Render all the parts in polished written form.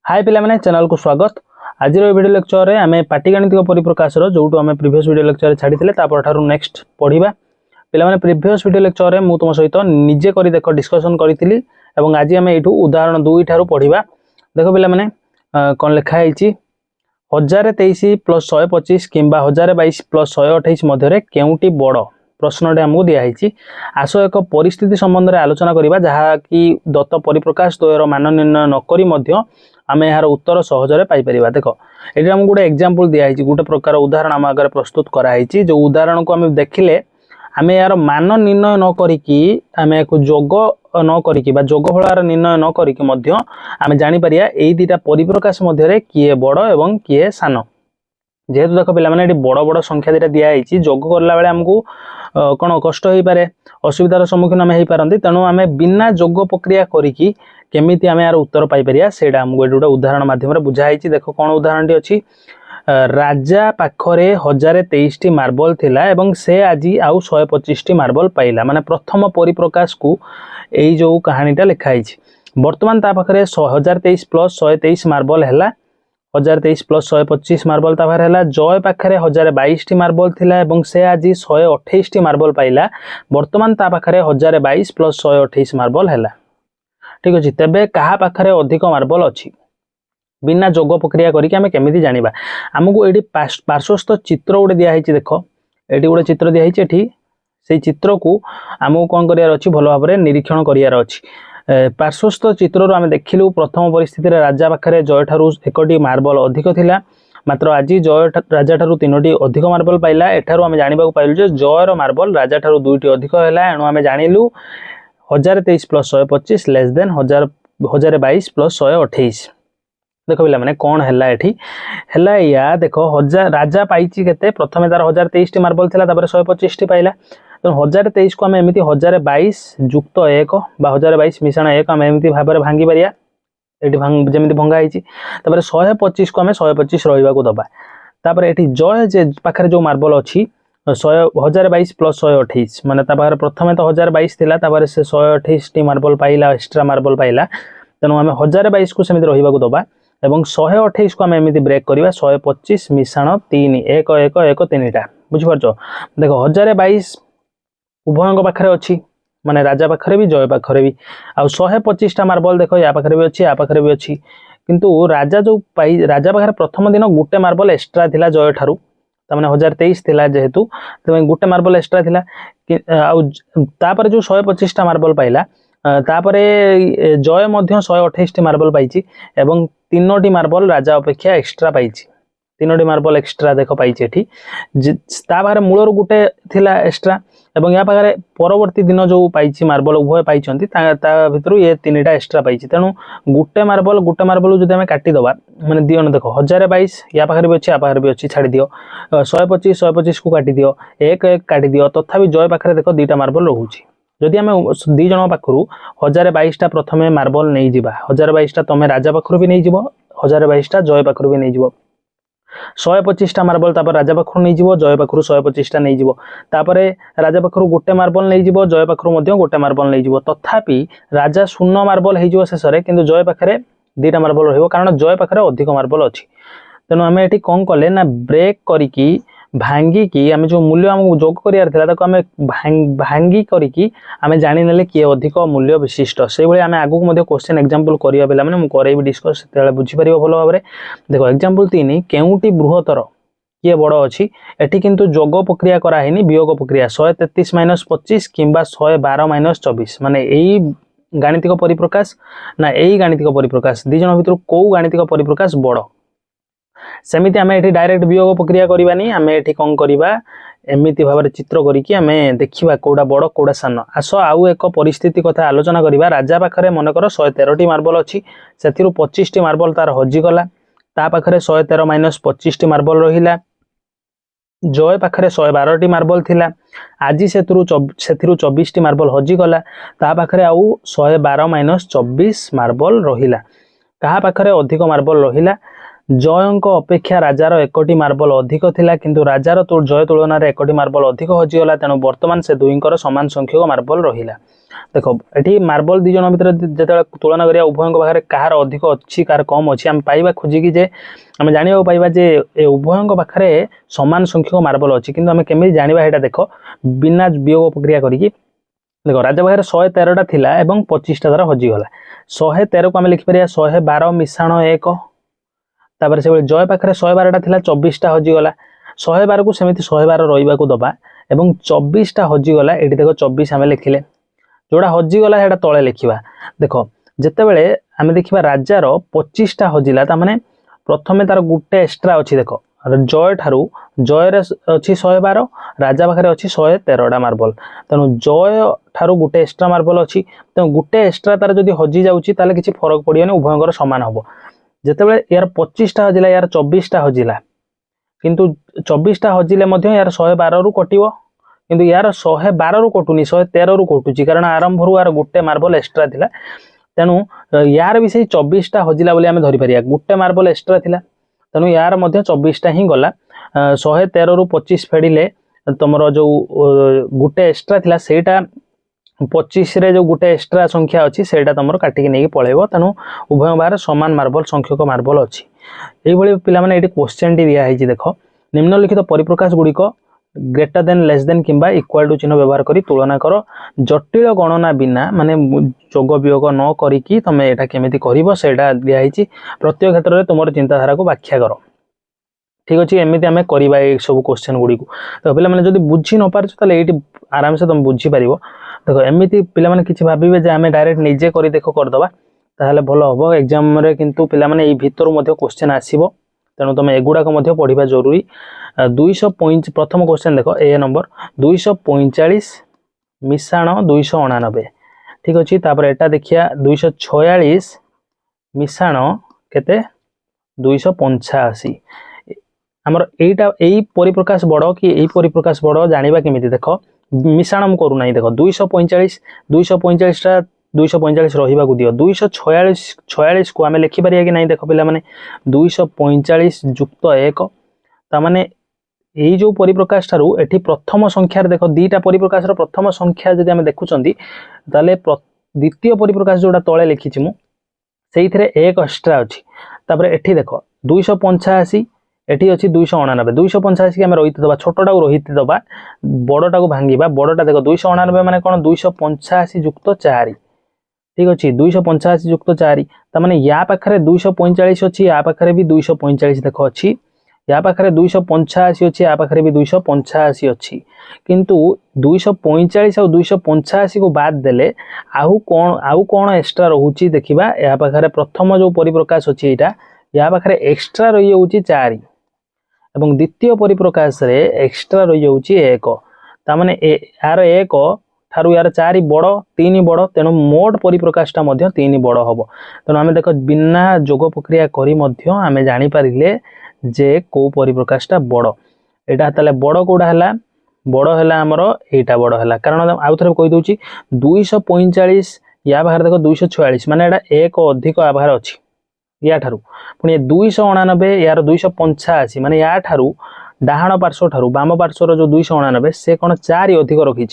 हाय पिलामाने channel को स्वागत। आज वीडियो लेक्चर रे आमे पाटिगणितिक परिप्रकाश रो जोटू आमे प्रीवियस वीडियो लेक्चर रे छाडीथिले तापर ठारू नेक्स्ट पढिबा। पिलामाने प्रीवियस वीडियो लेक्चर रे मु तुम सहित निजे करी देखो डिस्कशन करिथिली एवं आज आमे एठू उदाहरण 2 ठारू पढिबा। देखो पिलामाने कोन लिखा हैछि 1023 + 125 किंबा 1022 + 128 मध्य रे केउटी बड़ प्रश्नटे आमको दिया हैछि। आसो एक परिस्थिति संबंध रे आलोचना करिबा जहा कि दत्त परिप्रकाश द्वयर मान निर्णय न करी मध्य आमे यार उत्तर सहजरे पाई परिबा। देखो एठी हमकु गोटे एग्जांपल दिया हैछि, गोटे प्रकार उदाहरण हम आगे प्रस्तुत करा हैछि। जो उदाहरण को आमे देखिले आमे यार मान निर्णय न करिकि आमे को जोग न करिकि बा जोगफलार निर्णय न करिकि मध्य आमे जानि परिया एई दुटा परिप्रकाश मध्य रे किए बड़ एवं किए सान। जेहेतु देखो पिला माने एठी बड़ बड़ संख्या दिटा दिया हैछि, जोग करला बेले हमकु कोन कष्ट होई पारे, असुविधार सम्मुखीन आमे हेई पारंती। तेणु आमे बिना जोग प्रक्रिया करिकि केमिति आमे यार उत्तर पाई परिया सेडा हमकु एठी गोटे उदाहरण माध्यम रे बुझा हैछि। देखो कोन उदाहरणटी अछि, राजा पाखरे 1023 टी मार्बल थिला एवं से आजी आउ 125 टी मार्बल पाइला। माने प्रथम परिप्रकाश को एई जो कहानीटा लिखा हैछि। वर्तमान ता पाखरे 1023 + 123 मार्बल हैला, 1023 + 125 मार्बल ता पाखरे हैला। जय पाखरे 1022 टी मार्बल थिला एवं से आजी 128 टी मार्बल पाइला। वर्तमान ता पाखरे 1022 + 128 मार्बल हैला। ठीक अछि, तबे कहा पाखरे अधिक मार्बल अछि बिना जोग प्रक्रिया करी कि हमें केमिति जानिबा। हमकु एठी पार्श्वस्थ चित्र उडे दिया हैछि। देखो एठी उडे चित्र दिया हैछि, एठी सेई चित्र को हमकु कोन करियार अछि, भलो भाबरे निरीक्षण करियार अछि। पार्श्वस्थ चित्र रो हमें देखिलु प्रथम परिस्थिति रे राजा पाखरे जय ठारू एकटी मार्बल अधिक थिला, मात्र आजी जय राजा ठारू 3टी अधिक मार्बल पाइला। एठारू हमें जानिबा को पाइलु जे जय रो मार्बल राजा ठारू 2टी अधिक हैला। एनु हमें जानिलु 1023 + 125 लेस देन 1022 + 128। देखो पिला माने कोन हैला एठी हैला या देखो राजा पाइची केते, प्रथमे तार 1023 टी मार्बल थिला, तापर 125 टी पाइला। तो 1023 को हमें एमिति 1022 + 1 बा 1022 मिश्रण 1 हमें एमिति भाबरे भांगी परिया। एठी जेमिति भंगा हैची। तापर 125 को हमें 125 रहिबा को दबा। तापर एठी जय जे पाखरे जो मार्बल अछि 1022 + 128 माने ता पाखरे प्रथमे तो 1022 थिला, तापर से 128 टी मार्बल पाइला, एक्स्ट्रा मार्बल पाइला। तेनु हमें 1022 को सेमिति रहिबा को दबा एवं 128 को हमें एमिति ब्रेक करिवा 125 मिश्रण 3 1 1 1 3टा। बुझि परछो। देखो 1022 उभयंग पाखरे अछि, माने राजा पाखरे भी जय पाखरे भी, आ 125 टा मार्बल देखो या पाखरे भी अछि या पाखरे भी अछि। किंतु राजा जो राजा पाखरे प्रथम दिन गुटे मार्बल एक्स्ट्रा थिला जय ठारू, तमाने 1023 थिला जेहेतु तमे गुटे मार्बल एक्स्ट्रा थिला। आ तापर जो 125 टा मार्बल पाइला, तापरे जय मध्य 128 टी मार्बल पाइची एवं 3टी मार्बल राजा अपेक्षा एक्स्ट्रा पाइची। 3टी मार्बल एक्स्ट्रा देखो पाइची एठी। ता पाखरे मूलर गुटे थिला एक्स्ट्रा एवं या पाखरे परवर्ती दिन जो पाइची मार्बल उभय पाइचंती ता भितरु ये 3टा एक्स्ट्रा पाइची। तेनु गुटे मार्बल जदि हमें काटी दबा, माने दियन देखो 1022 या पाखरे भी अछि या पाखरे भी अछि, छाडी दियो 125 को काटी दियो, 1 1 काटी दियो, तथापि जय पाखरे देखो 2टा मार्बल रहूची। जदि हमें 2 जण पाखरु 1022 टा प्रथमे मार्बल नै जिबा, 1022 टा तमे राजा पाखरु भी नै जिवो, 1022 टा जय पाखरु भी नै जिवो, 125 टा मार्बल तापर राजा पाखरु नै जिवो, जय पाखरु 125 टा नै जिवो, तापरे राजा पाखरु गुटे मार्बल नै जिवो, जय पाखरु मध्य गुटे मार्बल नै जिवो। तथापि राजा 0 मार्बल हे जिवो शेषरे, किंतु जय पाखरे 2टा मार्बल रहिबो, कारण जय पाखरे अधिक मार्बल अछि। तेनु हमें एठी कोन कले ना ब्रेक करिकि भांगी की आमे जो मूल्य हमकु जोग करियार थिला ताको आमे भांगी करिकि आमे जानि नेले कि अधिक मूल्य विशिष्ट। सेहि भली आमे आगु मध्ये क्वेश्चन एग्जांपल करिया बेला माने मु करैबी डिस्कस तेला बुझी परिबो भलो भाबरे। देखो एग्जांपल 3 केउटी बृहत्तर किए बड़ अछि। एठी किंतु जोग प्रक्रिया करा हैनी, वियोग प्रक्रिया 133 - 25 किंबा 112 - 24 माने एई गाणितिक परिप्रकाश ना एई गाणितिक परिप्रकाश दि जण भितर को गाणितिक परिप्रकाश बड़। सेमिति आमे एठी डायरेक्ट वियोग प्रक्रिया करिबानी, आमे एठी कोन करिबा एमिति भाबरे चित्र करिकि आमे देखिबा कोडा बड़ कोडा सान। आसो आउ एक परिस्थिति कथा आलोचना करिबा। राजा पाखरे मन कर 113 टी मार्बल अछि, सेथिरु 25 टी मार्बल तार हजि गला, ता पाखरे 113 - 25 टी मार्बल रहिला। जय पाखरे 112 टी मार्बल थिला, आजी सेथिरु 24 टी मार्बल हजि गला, ता पाखरे आउ 112 - 24 मार्बल रहिला। कहा पाखरे अधिक मार्बल रहिला? जयंक अपेक्षा राजार 1टी मार्बल अधिक थिला, किंतु राजार जय तुलन रे 1टी मार्बल अधिक हजि गला। तेनु वर्तमान से दुईंकर समान संख्यक मार्बल रहिला। देख ये मार्बल दी जन भितर जो तुलना करिया उभयों पाखे कहार अधिक अच्छी कहार कम अच्छी आम पाइबा खोजिकी जे आम जाना पाइबा जे उभयों पाखे सामान संख्यक मार्बल अच्छी किंतु आम केमी जाना यहाँ देख बिना वियोग प्रक्रिया करिकी देख राजा पाखे 113टा थिला एवं 25टा द्वारा हजिगला 113 को आम लिखिपर 112 मिशाण 1 तापर से जय पाखे 112टा थिला 24टा हजिगला 112 को सेमती 112 रही दबा एवं 24टा हजिगला ये देख 24 आम लिखिले जोड़ा हजिगला है तले लिखा देख जितेबले आम देखा राजार 25टा हजिला ताने प्रथम तार गोटे एक्सट्रा अच्छी देख जय ठारू जय अच्छी 112 राजा पाखे अच्छी 113टा मार्बल तेणु जय ठारू गोटे एक्सट्रा मार्बल अच्छी तेणु गोटे एक्सट्रा तार जब हजि जाऊँगी किसी फरक पड़ोनी उभयंकर सामान हम जितेबाला यार 25टा हजिला यार 24टा हजिला किंतु 24टा हजिले यार 112 रु कटिव किंतु यार 112 रु कटुनी 113 रु कटुची कारण आरंभ रु यार गोटे मार्बल एक्सट्रा थिला तेणु यार भी से 24टा हजिला बोली आम धरी पारिया गोटे मार्बल एक्सट्रा थिला तेणु यार 24टा ही गला 113 रु 25 फेडिले तुमर जो गोटे एक्सट्रा थिला सेटा 25 रे जो गोटे एक्सट्रा संख्या अच्छी सेटा तुम काटिकी नहीं पलैब तेणु उभय बाहर सामान मार्बल संख्यक मार्बल अच्छी ये पिलाने ये क्वेश्चन टी दिखाई देख निम्नलिखित परिप्रकाश गुड़िक ग्रेटर देन लेस देन किंबा इक्वल टू चिन्ह व्यवहार करी तुलना कर जटिल गणना बिना माने जोग वियोग न करिकी तमे एटा केमिति करिवो सेटा दिखाई प्रत्येक क्षेत्र में तुम चिंताधारा को व्याख्या कर ठीक अच्छे एमती आम करवा ये सब क्वेश्चन गुड़ी तो पे जब बुझी न पार्छ ये आराम से तुम बुझीपार देख एमती पे किसी भावे आम डायरेक्ट निजे कर देख करदे ताहले भल हम एग्जाम किंतु पे भितर क्वेश्चन आसो तेणु तुम एगुड़ाक पढ़ा जरूरी 205 प्रथम क्वेश्चन देख ए नंबर 245 मिशाण 299 ठीक अच्छे तापर एटा देखिया 246 मिशाण केते 285 आमर एटा एई परिप्रकाश बड़ कि एई परिप्रकाश बड़ जानिबा केमिति देख मिशाण करू नाही देख 245 टा 245 रहिबा को दियो 246 को आमे लिखि पारिया कि नहीं देख पिला माने 245 युक्त 1 ता माने यही जो परिप्रकाश ठारू एठी प्रथम संख्या देख दीटा परिप्रकाश रो प्रथम संख्या जदि आमे देखुचंदी ताले द्वितीय परिप्रकाश जोटा तळे लिखिछि मु सेइथिरे एक एक्स्ट्रा अछि तापर एठी देख 285 एठी अछि 289 285 के आमे रहित दबा छोटटा को रहित दबा बड़टा को भांगीबा बड़टा देख 289 माने कोन 285 युक्त 4 ठीक अच्छे 285 युक्त 4 ताने या पाखे 245 अच्छी या पाखे भी 245 देख अच्छी या पाखे 285 अच्छी या पाखे भी 285 अच्छी किंतु 245 और 285 को बाद देले आउ कौन एक्स्ट्रा रोचे देखा या पाखे प्रथम जो परिप्रकाश अच्छी यहाँ या पाखे एक्स्ट्रा रही जाऊँगी 4 एवं द्वितीय परिप्रकाश रे एक्स्ट्रा रही जाऊँगी 1 ताने यार 1 ठारू यार 4 बड़ 3 बड़ तेणु मोट परिप्रकाशटा 3 बड़ हम तेणु आम देख बिना जोग प्रक्रिया करी आम जानीपारे जे कौ परिप्रकाशटा बड़ यहाँ ताले बड़ कौटा है बड़ है आमर यहाँ बड़ है कारण आउ थे कहीदे 245 या बाहर देख 246 माने एटा एक अधिक या बाहर अच्छी या ठारू पुणी 289 यार 285 माने या ठारू डाहाण पार्श्व ठारू बाम पार्श्वर जो 289 से कौन 4 अधिक रखी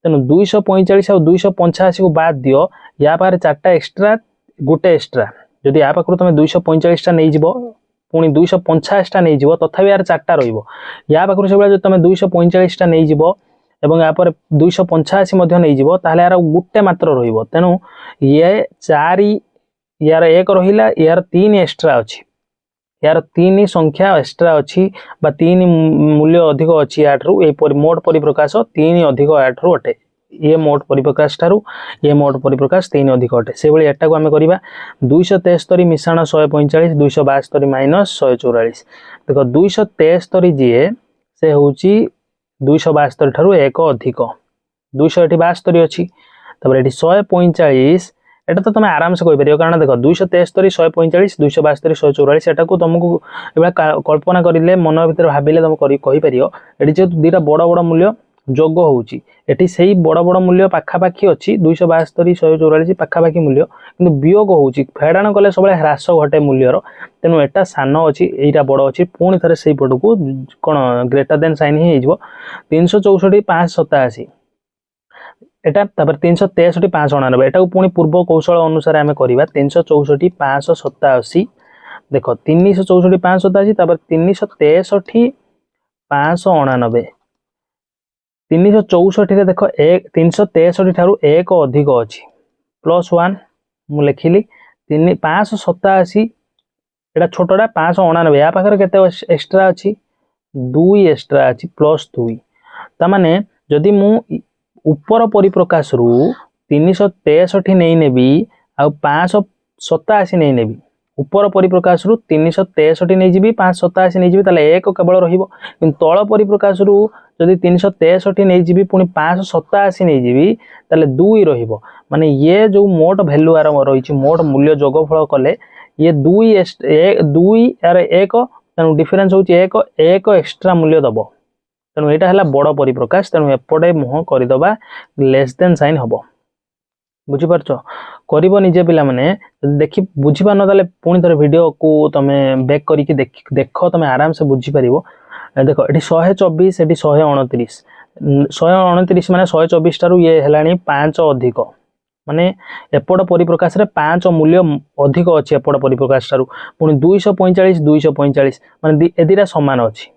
तेणु 245 और 285 को बाद दियो या पाखे 4टा एक्स्ट्रा गोटे एक्स्ट्रा जदि या पाखु तुम 245 टा नहीं जीवो पुणी 250 टा नहीं जीवो तथापि यार 4टा रहिबो या पाखु से जो तुम 245 टा नहीं जीवो एवं या पर 285 मध्य नहीं जीवो ताहले यार गोटे मात्र रहिबो तेणु ये 4 यार 1 रहिला यार 3 एक्स्ट्रा अछि यार 3 संख्या एक्स्ट्रा अच्छी बा 3 मूल्य अधिक अच्छी याठू ये मोट परिप्रकाश 3 अधिक याठू अटे ये मोट परिप्रकाश ठारू ये मोट परिप्रकाश 3 अधिक अटे से भाई एटा को आम करवा 273 मिशाण 145 272 माइनस 144 देख 273 जीए से हूँ 272 ठारू 1 अधिक 272 अच्छी ये 145 एटा तो तुम आराम से कहीपर कारण देख 273 145 272 144 एटा को तुमको कल्पना करें मन भर भाविले तुम कहीपर ये जो दुटा बड़ बड़ मूल्य जोग होची से ही बड़ बड़ मूल्य पाखापाखी अच्छी 272 144 पाखापाखी मूल्य कि वियोग होची फेड़ाण कले सब ह्रास घटे मूल्यर तेणु एटा सान अच्छी यहाँ बड़ अच्छी पुणी थे से पट को कौन ग्रेटर देन साइन ही 364 587 एटा तापर 363 599 एटा पुणी पूर्व कौशल अनुसार आम करवा 364 587 देख 364 587 तापर 363 599 364 देख 363 ठारू एक अधिक अच्छी +1 मु लिखिली 587 एटा छोटा 599 या पाखर केते एक्स्ट्रा अच्छी 2 एक्स्ट्रा अच्छी +2 तामाने जदि मु ऊपर परिप्रकाश रु 363 नहीं नेबी आ 587 नहीं नेबी ऊपर परिप्रकाश रु 363 नहीं जीबी 587 नहीं जीबी ताले एक केवल रहिबो किंतु तळ परिप्रकाश रु जदि 363 नहीं जीबी पुनी 587 नहीं जीबी ताले 2 रहिबो माने ये जो मोट वैल्यू आर रही मोट मूल्य जोगफल कले ये 2 यार एक तेणु डिफरेन्स होची एक एक्स्ट्रा मूल्य दबो तेणु यहाँ है बड़ परिप्रकाश तेणु एपटे मुह करदे लेस देन साइन हम बुझीपार करजे पिला माने देखी बुझीपार ना पुणी थे वीडियो को तुम बैक करके देख तुम आराम से बुझीपार देख ये 124 ये 129 129 माने 124 टारू ये है 5 अधिक माने एपट परिप्रकाश रे 5 मूल्य अधिक अच्छी एपट परिप्रकाश टारू पुणी 245 माने ए दुटा सामान अच्छी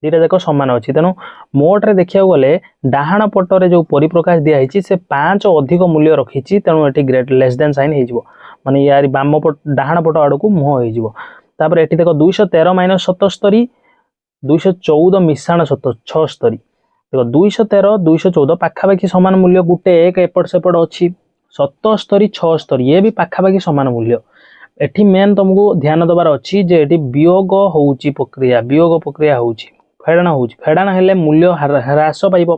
दीटा जाक सामान अच्छी तेणु मोट्रे देखा गले डाहाण पटरे जो परिप्रकाश दिखाई से 5 अधिक मूल्य रखी तेणु ये ग्रेट लेस देन साइन हो माने यार बाम पट डाहाण पट आड़ को मुह होपर ये देख 213 - 77 214 मिशाण 76 देख 213 214 पाखापाखि सामान मूल्य गोटे एक एपट सेपट अच्छी 77 76 ये भी पाखापाखि सामान मूल्य एठी मेन तुमको ध्यान दबार अच्छी जे एठी वियोग होउची प्रक्रिया होउची फेडाण हेले मूल्य ह्रास पाइब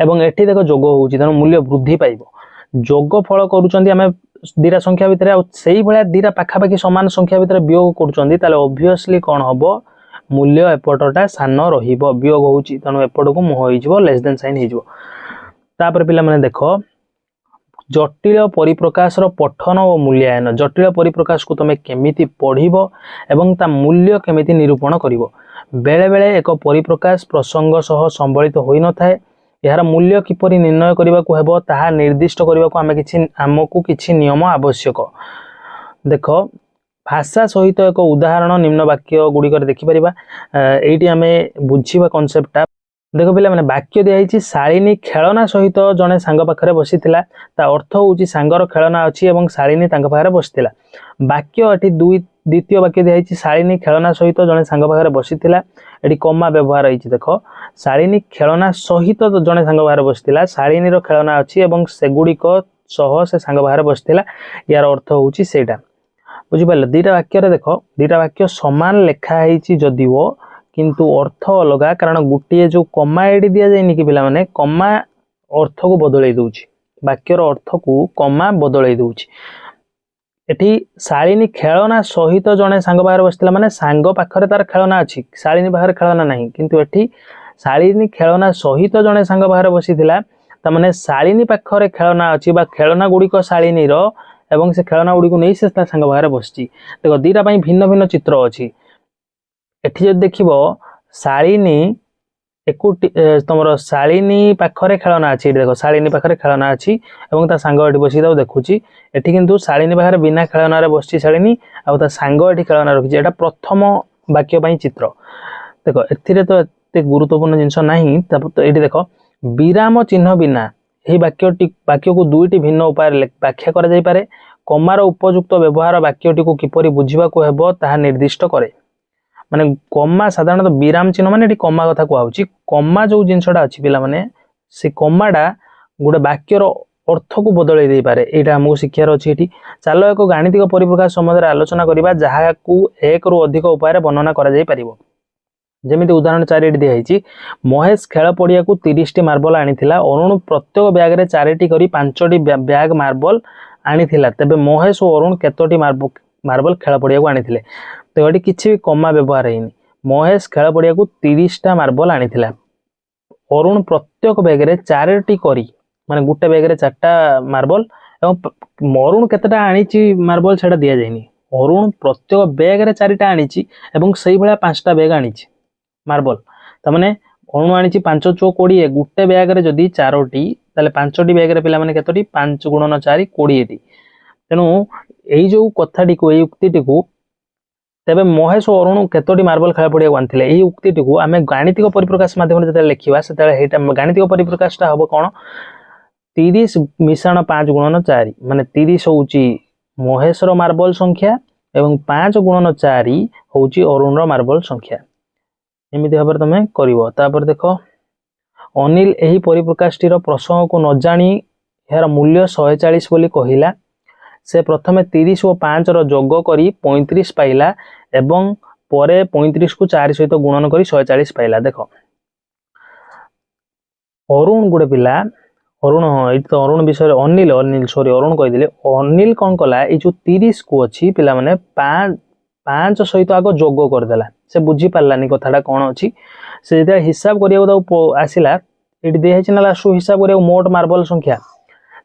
एवं एठी देखो जोग होउची तेणु मूल्य वृद्धि पाइब जोग फल करूचंदी आमे दीटा संख्या भितर सही भलिया दीटा पाखापाखि समान संख्या भितर वियोग करूचंदी ताले ऑब्वियसली कोन हबो मूल्य एपटटा सान रहिबो वियोग होउची तेणु एपट को मुह होइजिवो लेस देन साइन होइजिवो तापर पिला माने देखो जटिल परिप्रकाश पठन और मूल्यांकन जटिल परिप्रकाश को तुम केमिति पढ़िबो एवं ता मूल्य केमिति निरूपण करिवो बेले बेले एक परिप्रकाश प्रसंग सह संबलित होई न थाए यार मूल्य किपरि निर्णय करबा को हेबो ताहा निर्दिष्ट करबा को आमको किछि नियम आवश्यक देखो भाषा सहित एक उदाहरण निम्न वाक्य गुडी कर देखि परिबा एठी आमे बुझिबा कांसेप्टटा देख पिला माने वाक्य दिखाई शालिनी खेलना सहित जड़े सांग पाखे बसी अर्थ हूँ सांगर खेलना अच्छी और शालिनी पाखे बसी वाक्य ये द्वितीय वाक्य दिखाई शालिनी खेलना सहित जड़े सांग पाखे बसी ये कमा व्यवहार होती देख शालिनी खेलना सहित जड़े सांग पाखे बसी शालिनी खेलना अच्छी और सेगुड़िक सह से सांग पाखे बसी यार अर्थ हूँ सेटा बुझिपार दीटा वाक्य देख दीटा वाक्य सामान लेखाई जदिओ किंतु अर्थ अलगा कारण गोटे जो कमा एडी दिया जाए कि पिला माने कमा अर्थ को बदलै दउछि वाक्यर अर्थ को कमा बदलै दउछि एठी शालिनी खेलना सहित जड़े सांग पाखरे बसला माने सांग पाखरे तार खेलना अच्छी शालिनी पाखरे खेलना नहीं किंतु एठी शालिनी खेलना सहित जड़े सांग पाखरे बसीथिला ता माने शालिनी पाखरे खेलना अच्छी बा खेलना गुड़िक शालिनी रो एवं से खेलना गुड़ी को नहीं से सांग पाखरे बसछि देखो दीटा पई भिन्न भिन्न चित्र अच्छी एठी जब देखिबो शालिनी एकुटी तुमर शालिनी पाखरे खेलना अच्छी देखो शालिनी पाखरे खेलना अच्छी एवं ता सांग एठी बसी देखुची एठी किंतु शालिनी पाखरे बिना खेलना रे बसची शालिनी आ ता सांग एठी खेलना रखिची एटा प्रथम वाक्य पई चित्र देखो एथिरे तो एते गुरुत्वपूर्ण जिंस नाही तो एठी देखो विराम चिन्ह बिना एही वाक्य को दुईटी भिन्न उपाय व्याख्या करा जाई पारे कमार उपयुक्त व्यवहार वाक्यटी को किपरि बुझिबा को हेबो ताहा निर्दिष्ट करे माने कमा साधारणतः विराम चिन्ह माने कमा कथा कहउची कमा जो जिनसटा अछि पिला माने से कमाडा गोटे वाक्यर अर्थ को बदलै दे पारे एटा हमहु शिक्षार अछि एठी चालो एक गाणितिक परिप्रकाश संबंधରେ आलोचना करिबा जहा को एक रु अधिक उपाय वर्णना करा जाई परिबो जेमिति उदाहरण 4 एठी दिखाई महेश खेल पड़िया को 30 टी मार्बल आनिथिला अरुण प्रत्येक बैग रे 4 टी करी 5 टी बैग मार्बल आनिथिला तबे महेश और अरुण केतोटी मार्बल खेल पड़िया को आनिथिले तो ये किसी भी कमा व्यवहार है महेश खेल पड़िया को 30टा मार्बल आनिथिला अरुण प्रत्येक बैग रे 4टी करी माने गुटे बैग रे 4टा मार्बल एवं अरुण केतेटा आनीची मार्बल सेटा दिया जायनी अरुण प्रत्येक बैग रे 4टा आनीची एवं सही भलिया 5टा बैग आनीची मार्बल त माने अरुण आनीची 5 चौ 20 गुटे बैग रे जदी 4टी ताले 5टी बैग रे पिला माने केतोटी 5 गुणन 4 20टी तेणु एई जो कथाटी को एई उक्तिटी को तेबे महेश और अरुण केतोटी मार्बल खेला पड़िया आनथिले एई उक्तिटी को आमे गाणितिक परिप्रकाश माध्यम रे जते लिखिबा सेते हेटा गाणितिक परिप्रकाशटा हबो कोन 30 मिश्रण 5 गुणन 4 माने 30 होउची महेश रो मार्बल संख्या एवं 5 गुणन 4 होउची अरुण रो मार्बल संख्या एमिति भाबरे तमे करिवो तापर देखो अनिल एही परिप्रकाशटी रो प्रसंग को न जानी यार मूल्य 140 बोली कहिला से प्रथमे 30 और 5 रो जोग करी 35 पाइला एवं परे 35 को 4 सहित गुणन करी 140 पाइला देखो अरुण गुडे पिला अरुण ये तो अरुण विषय अनिल अनिल सॉरी अरुण कही अनिल कौन कला ये जो 30 को अच्छी पिला माने 5 सहित आग जोग करदेला से बुझी पारानी कथाटा कौन अच्छी से जो हिसाब करा आसला ये दिखाई ना लास्ट हिसाब करा मोट मार्बल संख्या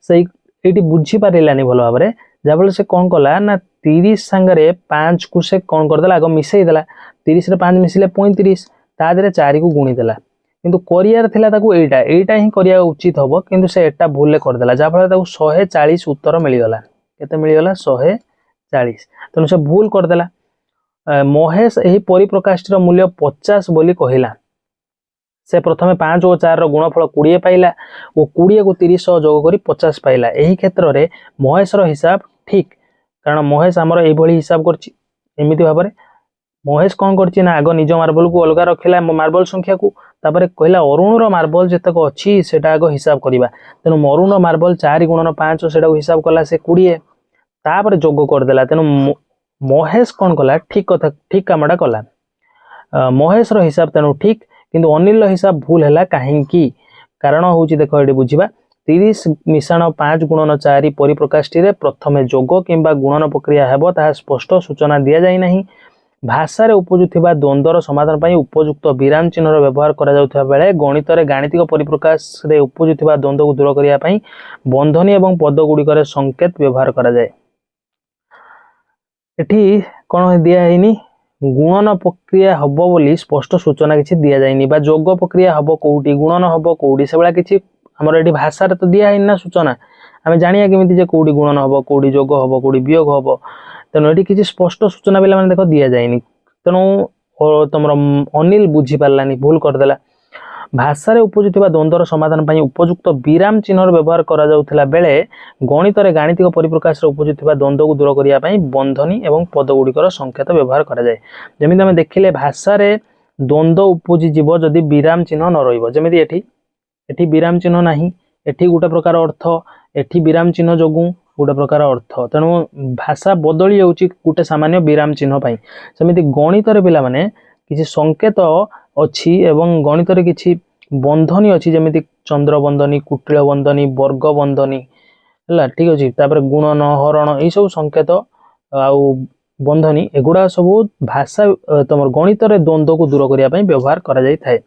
से ये बुझी पारानी भल भाव में जहाँफल से कौन कला ना 30 सांगे 5 को से कौन करदेला आग मिसईदेला 30 रे 5 मिसिले 35 ता देहरे 4 को गुणीदेला किंतु करियार थिला ताकू एटा ही करिया उचित हबो किंतु से एटा भूल ले करदेला जाफल ताकू 140 उत्तर मिलिगला केते मिलिगला 140 तनु से भूल करदेला महेश एही परिप्रकाशटीर मूल्य 50 बोली कहिला से प्रथमे 5 और 4 रो गुणफल 20 पाइला और 20 को 30 जोग करी 50 पाइला एही क्षेत्र रे महेश रो हिसाब ठीक कारण महेश हमर एही भली हिसाब करछि एमिति भाबरे महेश कौन करछि ना आगो निज मार्बल को अलगा रखिला मार्बल संख्या को तापर कहला अरुण रो मार्बल जतक अछि सेटा आगो हिसाब करिबा तेनु अरुण रो मार्बल 4 गुणन 5 सेटा को हिसाब कला से 20 तापर जोग कर देला तेनु महेश कौन कला ठीक कथा ठीक कामडा कला महेश रो हिसाब तेनु ठीक किंतु अनिल रो हिसाब भूल हैला काहे की कारण होउची देखो एडी बुझिबा 30 मिश्रण 5 गुणन 4 परिप्रकाशटी रे प्रथमे जोग किंबा गुणन प्रक्रिया हेबो ता स्पष्ट सूचना दिया जाय नहीं भाषा रे उपजुथिबा द्वंद्वर समाधान पई उपयुक्त विराम चिन्हर व्यवहार करा जाउथबा बेले गणित रे गाणितिक परिप्रकाश रे उपजुथिबा द्वंद्व को दूर करिया पई बंधनी एवं पद गुडी करे संकेत व्यवहार करा जाय एठी कोन दिया हैनी गुणन प्रक्रिया हबो बोली स्पष्ट सूचना किछि दिया जायनी बा जोग प्रक्रिया हबो कोउटी गुणन हबो कोउटी सेबला किछि हमर एठी भाषा रे तो दिया हैना सूचना आमे जानिया केमिति जे कोउटी गुणन हबो कोउटी जोग हबो कोउटी वियोग हबो तेणु ये किसी स्पष्ट सूचना पिला माने देखो दिया जायनी तेणु तुम अनिल बुझी पारानी भूल करदेला भाषा रे उपजुथिबा द्वंद्वर समाधान पई उपयुक्त विराम चिन्हर व्यवहार करा जाउथला बेले गणित रे गाणितिक परिप्रकाश रे उपजुथिबा द्वंद्व को दूर करिया पई बंधनी एवं पद गुडी संकेत व्यवहार करा जाय जेमिति हम देखिले भाषा रे द्वंद्व उपजि जीव जदि विराम चिन्ह न रहिबो जेमिति एठी विराम चिन्ह नाही एठी गोटे प्रकार अर्थ एठी विराम चिन्ह जोगु गोटे प्रकार अर्थ तेणु भाषा बदली जाउची गोटे सामान्य विराम चिन्ह पाई सेमिति गणित रे पिला माने किछि संकेत अछि एवं गणित रे किछि बंधनी अछि जेमिति चंद्र बंधनी कुटिल बंधनी वर्ग बंधनी हला ठीक अछि तापर गुणन हरण ए सब संकेत आउ बंधनी एगुडा सब भाषा तमर गणित रे द्वंद्व को दूर करिया पई व्यवहार करा जाय थाए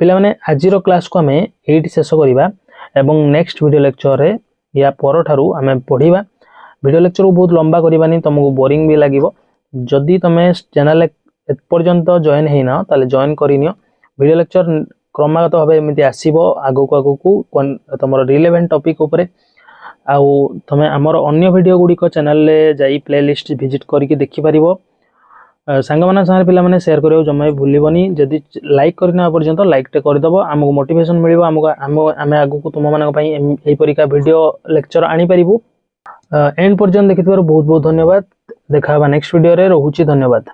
पिला माने आजिरो क्लास को हमें एठी शेष करिबा एवं नेक्स्ट वीडियो लेक्चर रे या पर ठारू आमे पढ़िबा वीडियो लेक्चर को बहुत लंबा करबानी तुमको बोरिंग भी लागिवो जदि तमे चैनल ए पर्यंत जॉइन हैना ताले जॉइन करिनियो वीडियो लेक्चर क्रमागत भाबे एमिति आसीबो आगो को तमरो रिलेवेंट टॉपिक ऊपर आउ तमे हमर अन्य वीडियो गुडी को चैनल ले जाई प्लेलिस्ट विजिट करके देखि परिबो सांग माना सारे पिला माने शेयर करियो जम्मै भूलिबनी जदि लाइक करना पर्यंत लाइक टे कर दबो हमको मोटिवेशन मिलिबो हमको आमे आगो को तुम मानक पई एई परिका वीडियो लेक्चर आनी परिबो एंड पर्यंत देखिथिबार बहुत बहुत धन्यवाद देखा नेक्स्ट वीडियो रे रहूची धन्यवाद।